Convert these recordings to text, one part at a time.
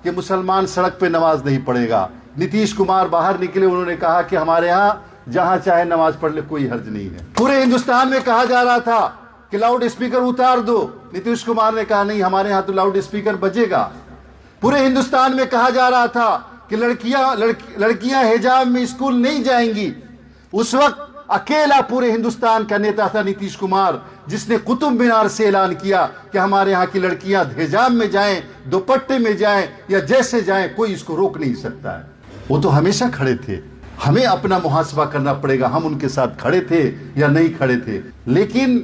کہ مسلمان سڑک پہ نماز نہیں پڑھے گا. نتیش کمار باہر نکلے, انہوں نے کہا کہ ہمارے ہاں جہاں چاہے نماز پڑھ لے, کوئی حرج نہیں ہے. پورے ہندوستان میں کہا جا رہا تھا کہ لاؤڈ اسپیکر اتار دو. نتیش کمار نے کہا نہیں, ہمارے ہاں تو لاؤڈ اسپیکر بجے گا. پورے ہندوستان میں کہا جا رہا تھا کہ لڑکیاں حجاب میں اسکول نہیں جائیں گی. اس وقت اکیلا پورے ہندوستان کا نیتا تھا نتیش کمار, جس نے قطب مینار سے اعلان کیا کہ ہمارے ہاں کی لڑکیاں حجاب میں جائیں, دوپٹے میں جائیں یا جیسے جائیں, کوئی اس کو روک نہیں سکتا ہے. وہ تو ہمیشہ کھڑے تھے. ہمیں اپنا محاسبہ کرنا پڑے گا, ہم ان کے ساتھ کھڑے تھے یا نہیں کھڑے تھے. لیکن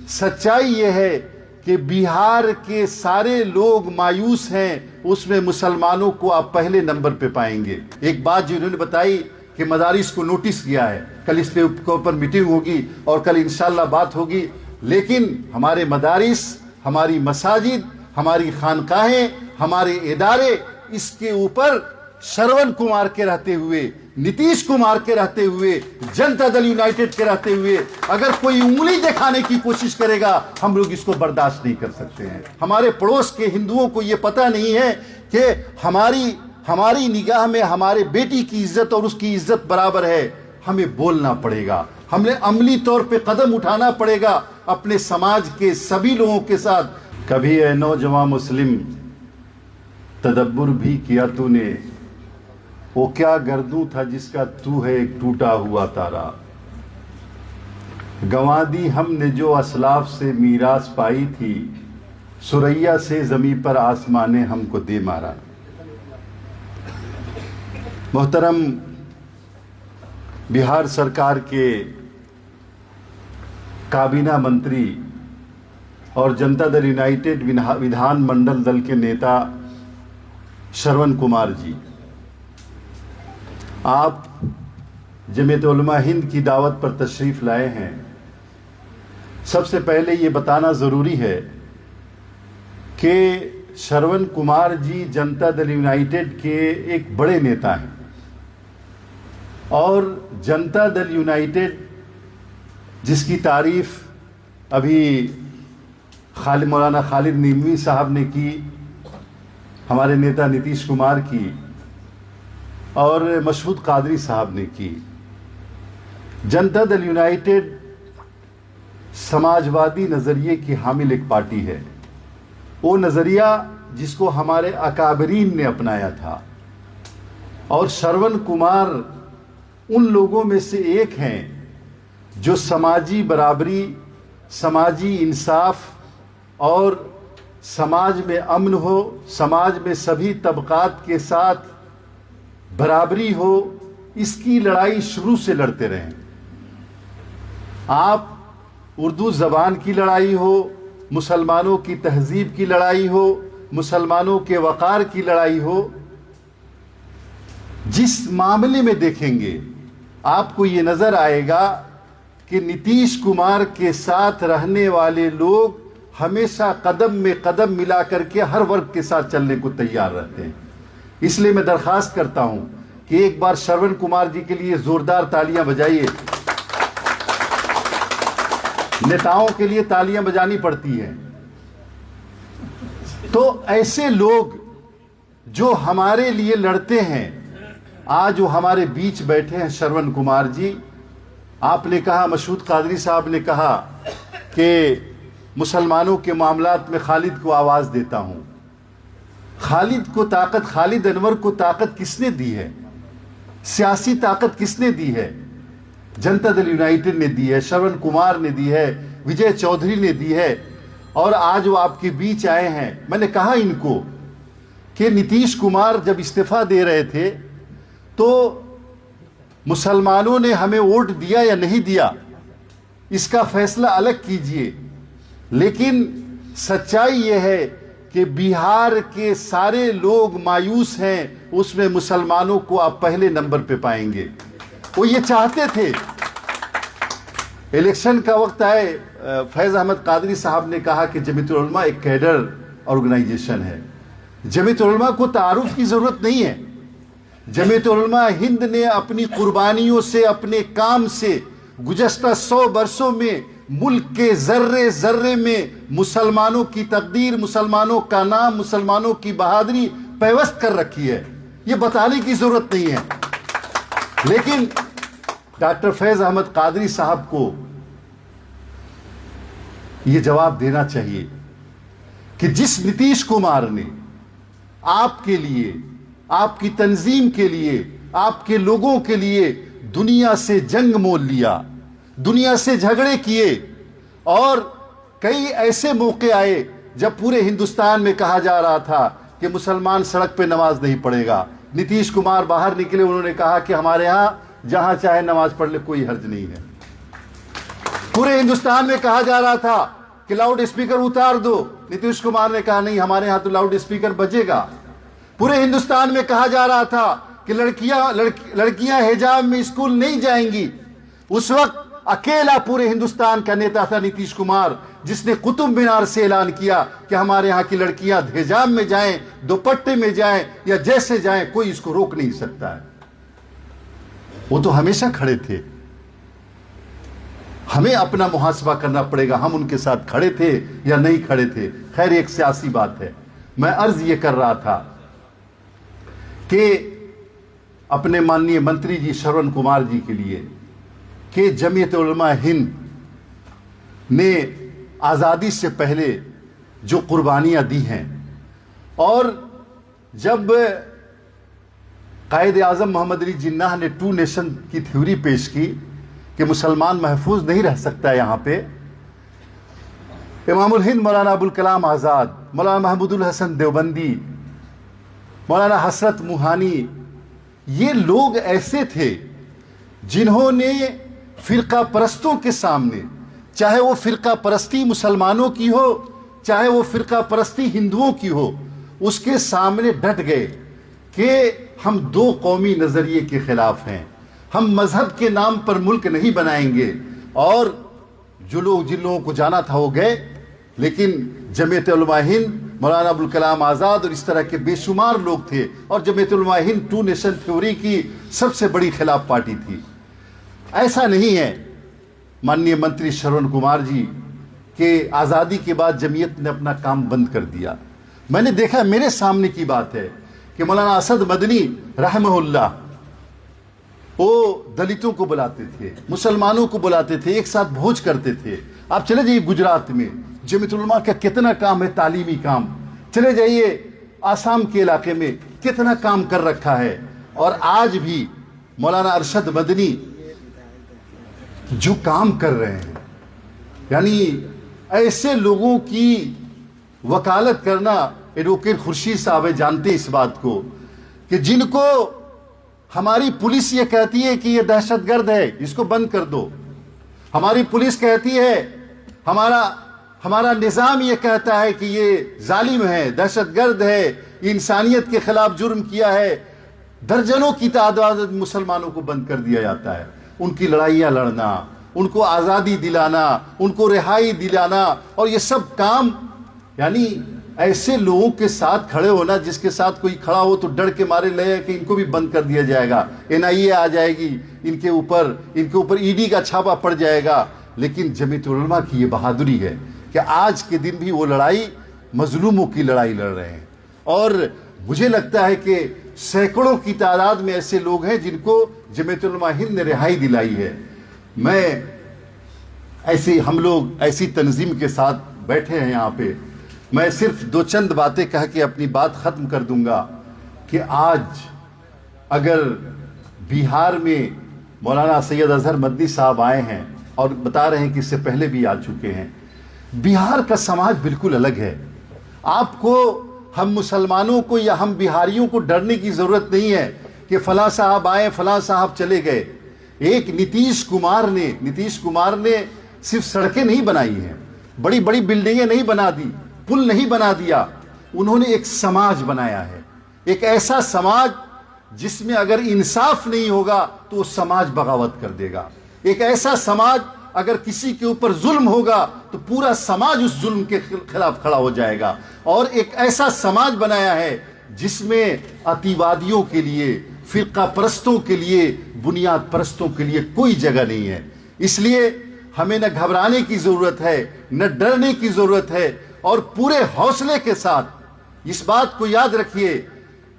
سچائی یہ ہے کہ بہار کے سارے لوگ مایوس ہیں, اس میں مسلمانوں کو آپ پہلے نمبر پہ پائیں گے. ایک بات جو انہوں نے بتائی کہ مدارس کو نوٹس کیا ہے, کل اس کے اوپر میٹنگ ہوگی اور کل انشاءاللہ بات ہوگی. لیکن ہمارے مدارس, ہماری مساجد, ہماری خانقاہیں, ہمارے ادارے, اس کے اوپر شرون کمار کے رہتے ہوئے, نتیش کمار کے رہتے ہوئے, جنتا دل یونائٹڈ کے رہتے ہوئے اگر کوئی انگلی دکھانے کی کوشش کرے گا, ہم لوگ اس کو برداشت نہیں کر سکتے ہیں. ہمارے پڑوس کے ہندوؤں کو یہ پتہ نہیں ہے کہ ہماری نگاہ میں ہمارے بیٹی کی عزت اور اس کی عزت برابر ہے. ہمیں بولنا پڑے گا, ہمیں عملی طور پہ قدم اٹھانا پڑے گا اپنے سماج کے سبھی لوگوں کے ساتھ. کبھی اے نوجوان مسلم تدبر بھی کیا تو نے, وہ کیا گردوں تھا جس کا تو ہے ایک ٹوٹا ہوا تارا. گنوا دی ہم نے جو اسلاف سے میراث پائی تھی, سریا سے زمیں پر آسمان نے ہم کو دے مارا. محترم بہار سرکار کے کابینہ منتری اور جنتا دل یونائٹڈ ودھان منڈل دل کے نیتا شرون کمار جی, آپ جمعیت علماء ہند کی دعوت پر تشریف لائے ہیں. سب سے پہلے یہ بتانا ضروری ہے کہ شرون کمار جی جنتا دل یونائٹڈ کے ایک بڑے نیتا ہیں, اور جنتا دل یونائٹڈ جس کی تعریف ابھی مولانا خالد نیموی صاحب نے کی, ہمارے نیتا نتیش کمار کی, اور مشہود قادری صاحب نے کی. جنتا دل یونائٹڈ سماجوادی نظریے کی حامل ایک پارٹی ہے. وہ نظریہ جس کو ہمارے اکابرین نے اپنایا تھا, اور شرون کمار ان لوگوں میں سے ایک ہیں جو سماجی برابری, سماجی انصاف اور سماج میں امن ہو, سماج میں سبھی طبقات کے ساتھ برابری ہو, اس کی لڑائی شروع سے لڑتے رہے. آپ اردو زبان کی لڑائی ہو, مسلمانوں کی تہذیب کی لڑائی ہو, مسلمانوں کے وقار کی لڑائی ہو, جس معاملے میں دیکھیں گے آپ کو یہ نظر آئے گا کہ نتیش کمار کے ساتھ رہنے والے لوگ ہمیشہ قدم میں قدم ملا کر کے ہر ورگ کے ساتھ چلنے کو تیار رہتے ہیں. اس لیے میں درخواست کرتا ہوں کہ ایک بار شرون کمار جی کے لیے زوردار تالیاں بجائیے. نیتاؤں کے لیے تالیاں بجانی پڑتی ہیں. تو ایسے لوگ جو ہمارے لیے لڑتے ہیں, آج وہ ہمارے بیچ بیٹھے ہیں. شرون کمار جی, آپ نے کہا, مشہود قادری صاحب نے کہا کہ مسلمانوں کے معاملات میں خالد کو آواز دیتا ہوں. خالد کو طاقت, خالد انور کو طاقت کس نے دی ہے؟ سیاسی طاقت کس نے دی ہے؟ جنتا دل یونائٹڈ نے دی ہے, شرون کمار نے دی ہے, وجے چودھری نے دی ہے, اور آج وہ آپ کے بیچ آئے ہیں. میں نے کہا ان کو کہ نتیش کمار جب استعفیٰ دے رہے تھے تو مسلمانوں نے ہمیں ووٹ دیا یا نہیں دیا, اس کا فیصلہ الگ کیجئے. لیکن سچائی یہ ہے کہ بہار کے سارے لوگ مایوس ہیں, اس میں مسلمانوں کو آپ پہلے نمبر پہ پائیں گے. وہ یہ چاہتے تھے. الیکشن کا وقت آئے, فیض احمد قادری صاحب نے کہا کہ جمعیت العلماء ایک کیڈر آرگنائزیشن ہے. جمعیت العلماء کو تعارف کی ضرورت نہیں ہے. جمعیت علماء ہند نے اپنی قربانیوں سے, اپنے کام سے گزشتہ 100 برسوں میں ملک کے ذرے ذرے میں مسلمانوں کی تقدیر, مسلمانوں کا نام, مسلمانوں کی بہادری پیوست کر رکھی ہے، یہ بتانے کی ضرورت نہیں ہے۔ لیکن ڈاکٹر فیض احمد قادری صاحب کو یہ جواب دینا چاہیے کہ جس نتیش کمار نے آپ کے لیے، آپ کی تنظیم کے لیے، آپ کے لوگوں کے لیے دنیا سے جنگ مول لیا، دنیا سے جھگڑے کیے، اور کئی ایسے موقع آئے جب پورے ہندوستان میں کہا جا رہا تھا کہ مسلمان سڑک پہ نماز نہیں پڑھے گا، نتیش کمار باہر نکلے، انہوں نے کہا کہ ہمارے ہاں جہاں چاہے نماز پڑھ لے، کوئی حرج نہیں ہے۔ پورے ہندوستان میں کہا جا رہا تھا کہ لاؤڈ اسپیکر اتار دو، نتیش کمار نے کہا نہیں، ہمارے ہاں تو لاؤڈ اسپیکر بجے گا۔ پورے ہندوستان میں کہا جا رہا تھا کہ لڑکیاں حجاب میں اسکول نہیں جائیں گی، اس وقت اکیلا پورے ہندوستان کا نیتا تھا نتیش کمار، جس نے قطب مینار سے اعلان کیا کہ ہمارے ہاں کی لڑکیاں حجاب میں جائیں، دوپٹے میں جائیں یا جیسے جائیں، کوئی اس کو روک نہیں سکتا ہے۔ وہ تو ہمیشہ کھڑے تھے۔ ہمیں اپنا محاسبہ کرنا پڑے گا، ہم ان کے ساتھ کھڑے تھے یا نہیں کھڑے تھے۔ خیر، ایک سیاسی بات ہے۔ میں عرض یہ کر رہا تھا کہ اپنے ماننی منتری جی شرون کمار جی کے لیے کہ جمعیت علماء ہند نے آزادی سے پہلے جو قربانیاں دی ہیں، اور جب قائد اعظم محمد علی جناح نے 2 نیشن کی تھیوری پیش کی کہ مسلمان محفوظ نہیں رہ سکتا ہے یہاں پہ، امام الہند مولانا ابوالکلام آزاد، مولانا محمود الحسن دیوبندی، مولانا حسرت موہانی، یہ لوگ ایسے تھے جنہوں نے فرقہ پرستوں کے سامنے، چاہے وہ فرقہ پرستی مسلمانوں کی ہو، چاہے وہ فرقہ پرستی ہندوؤں کی ہو، اس کے سامنے ڈٹ گئے کہ ہم 2 قومی نظریے کے خلاف ہیں، ہم مذہب کے نام پر ملک نہیں بنائیں گے۔ اور جن لوگوں کو جانا تھا وہ گئے، لیکن جمعیت علماء ہند، مولانا ابوالکلام آزاد اور اس طرح کے بے شمار لوگ تھے، اور جمعیت علماء ہند 2 نیشن تھیوری کی سب سے بڑی خلاف پارٹی تھی۔ ایسا نہیں ہے ماننی منتری شرون کمار جی کہ آزادی کے بعد جمعیت نے اپنا کام بند کر دیا۔ میں نے دیکھا، میرے سامنے کی بات ہے کہ مولانا اسد مدنی رحمہ اللہ، وہ دلتوں کو بلاتے تھے، مسلمانوں کو بلاتے تھے، ایک ساتھ بھوج کرتے تھے۔ آپ چلے جائیے گجرات میں، جمعیت علماء کا کتنا کام ہے، تعلیمی کام۔ چلے جائیے آسام کے علاقے میں، کتنا کام کر رکھا ہے۔ اور آج بھی مولانا ارشد مدنی جو کام کر رہے ہیں، یعنی ایسے لوگوں کی وکالت کرنا، ایڈوکیٹ خورشید صاحب جانتے اس بات کو کہ جن کو ہماری پولیس یہ کہتی ہے کہ یہ دہشت گرد ہے، اس کو بند کر دو، ہماری پولیس کہتی ہے، ہمارا نظام یہ کہتا ہے کہ یہ ظالم ہے، دہشت گرد ہے، انسانیت کے خلاف جرم کیا ہے، درجنوں کی تعداد مسلمانوں کو بند کر دیا جاتا ہے۔ ان کی لڑائیاں لڑنا، ان کو آزادی دلانا، ان کو رہائی دلانا، اور یہ سب کام، یعنی ایسے لوگوں کے ساتھ کھڑے ہونا جس کے ساتھ کوئی کھڑا ہو تو ڈر کے مارے لگے کہ ان کو بھی بند کر دیا جائے گا، NIA آ جائے گی ان کے اوپر ED کا چھاپا پڑ جائے گا۔ لیکن جمعیت علماء کی یہ بہادری ہے کہ آج کے دن بھی وہ لڑائی مظلوموں کی لڑائی لڑ رہے ہیں، اور مجھے لگتا ہے کہ سینکڑوں کی تعداد میں ایسے لوگ ہیں جن کو جمعیت علماء ہند نے رہائی دلائی ہے۔ ہم لوگ ایسی تنظیم کے ساتھ بیٹھے ہیں یہاں پہ، میں صرف 2 چند باتیں کہہ کے اپنی بات ختم کر دوں گا کہ آج اگر بہار میں مولانا سید اظہر مدنی صاحب آئے ہیں اور بتا رہے ہیں کہ اس سے پہلے بھی آ چکے ہیں، بہار کا سماج بالکل الگ ہے۔ آپ کو، ہم مسلمانوں کو یا ہم بہاریوں کو ڈرنے کی ضرورت نہیں ہے کہ فلاں صاحب آئے، فلاں صاحب چلے گئے۔ ایک نتیش کمار نے صرف سڑکیں نہیں بنائی ہیں، بڑی بڑی بلڈنگیں نہیں بنا دی، پل نہیں بنا دیا، انہوں نے ایک سماج بنایا ہے، ایک ایسا سماج جس میں اگر انصاف نہیں ہوگا تو وہ سماج بغاوت کر دے گا، ایک ایسا سماج اگر کسی کے اوپر ظلم ہوگا تو پورا سماج اس ظلم کے خلاف کھڑا ہو جائے گا، اور ایک ایسا سماج بنایا ہے جس میں اطیوادیوں کے لیے، فرقہ پرستوں کے لیے، بنیاد پرستوں کے لیے کوئی جگہ نہیں ہے۔ اس لیے ہمیں نہ گھبرانے کی ضرورت ہے، نہ ڈرنے کی ضرورت ہے، اور پورے حوصلے کے ساتھ اس بات کو یاد رکھیے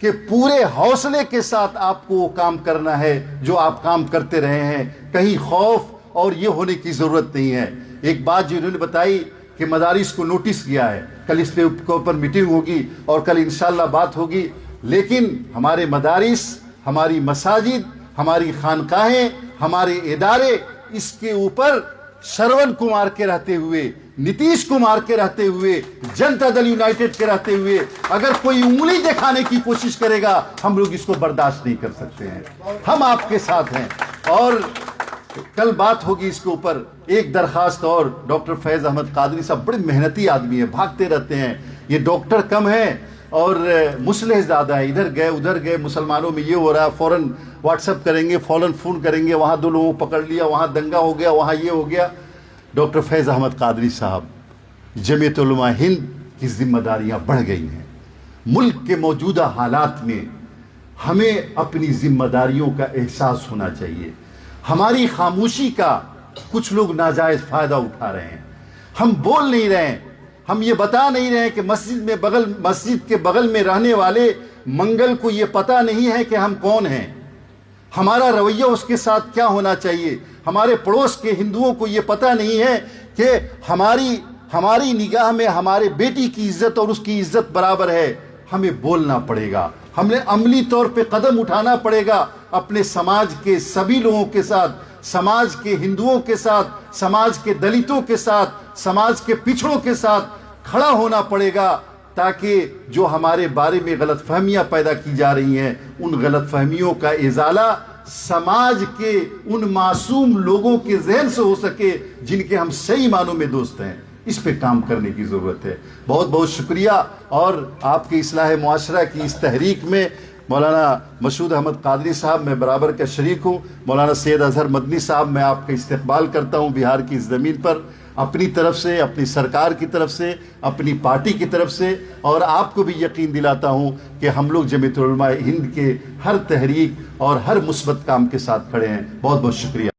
کہ پورے حوصلے کے ساتھ آپ کو وہ کام کرنا ہے جو آپ کام کرتے رہے ہیں. کہیں خوف اور یہ ہونے کی ضرورت نہیں ہے. ایک بات جو انہوں نے بتائی کہ مدارس کو نوٹس کیا ہے, کل اس کے اوپر میٹنگ ہوگی اور کل انشاءاللہ بات ہوگی. لیکن ہمارے مدارس, ہماری مساجد, ہماری خانقاہیں, ہمارے ادارے, اس کے اوپر شرون کو مار کے رہتے ہوئے, نتیش کو مار کے رہتے ہوئے, جنتا دل یونائٹڈ کے رہتے ہوئے اگر کوئی انگلی دکھانے کی کوشش کرے گا, ہم لوگ اس کو برداشت نہیں کر سکتے ہیں. ہم آپ کے ساتھ ہیں اور کل بات ہوگی اس کے اوپر. ایک درخواست اور, ڈاکٹر فیض احمد قادری صاحب بڑے محنتی آدمی ہیں, بھاگتے رہتے ہیں. یہ ڈاکٹر کم ہیں اور مسلح زیادہ ہے, ادھر گئے ادھر گئے, مسلمانوں میں یہ ہو رہا ہے, فوراً واٹس ایپ کریں گے, فوراً فون کریں گے, وہاں 2 لوگوں کو پکڑ لیا, وہاں دنگا ہو گیا, وہاں یہ ہو گیا. ڈاکٹر فیض احمد قادری صاحب, جمعیت علماء ہند کی ذمہ داریاں بڑھ گئی ہیں. ملک کے موجودہ حالات میں ہمیں اپنی ذمہ داریوں کا احساس ہونا چاہیے. ہماری خاموشی کا کچھ لوگ ناجائز فائدہ اٹھا رہے ہیں. ہم بول نہیں رہے ہیں, ہم یہ بتا نہیں رہے کہ مسجد کے بغل میں رہنے والے منگل کو یہ پتہ نہیں ہے کہ ہم کون ہیں. ہمارا رویہ اس کے ساتھ کیا ہونا چاہیے. ہمارے پڑوس کے ہندوؤں کو یہ پتہ نہیں ہے کہ ہماری نگاہ میں ہمارے بیٹی کی عزت اور اس کی عزت برابر ہے. ہمیں بولنا پڑے گا, ہمیں عملی طور پہ قدم اٹھانا پڑے گا. اپنے سماج کے سبھی لوگوں کے ساتھ, سماج کے ہندوؤں کے ساتھ, سماج کے دلتوں کے ساتھ, سماج کے پچھڑوں کے ساتھ کھڑا ہونا پڑے گا, تاکہ جو ہمارے بارے میں غلط فہمیاں پیدا کی جا رہی ہیں ان غلط فہمیوں کا ازالہ سماج کے ان معصوم لوگوں کے ذہن سے ہو سکے جن کے ہم صحیح معنوں میں دوست ہیں. اس پہ کام کرنے کی ضرورت ہے. بہت بہت شکریہ. اور آپ کی اصلاح معاشرہ کی اس تحریک میں مولانا مسعود احمد قادری صاحب میں برابر کا شریک ہوں. مولانا سید اظہر مدنی صاحب, میں آپ کا استقبال کرتا ہوں بہار کی اس زمین پر, اپنی طرف سے, اپنی سرکار کی طرف سے, اپنی پارٹی کی طرف سے, اور آپ کو بھی یقین دلاتا ہوں کہ ہم لوگ جمعیت علماء ہند کے ہر تحریک اور ہر مثبت کام کے ساتھ کھڑے ہیں. بہت بہت شکریہ.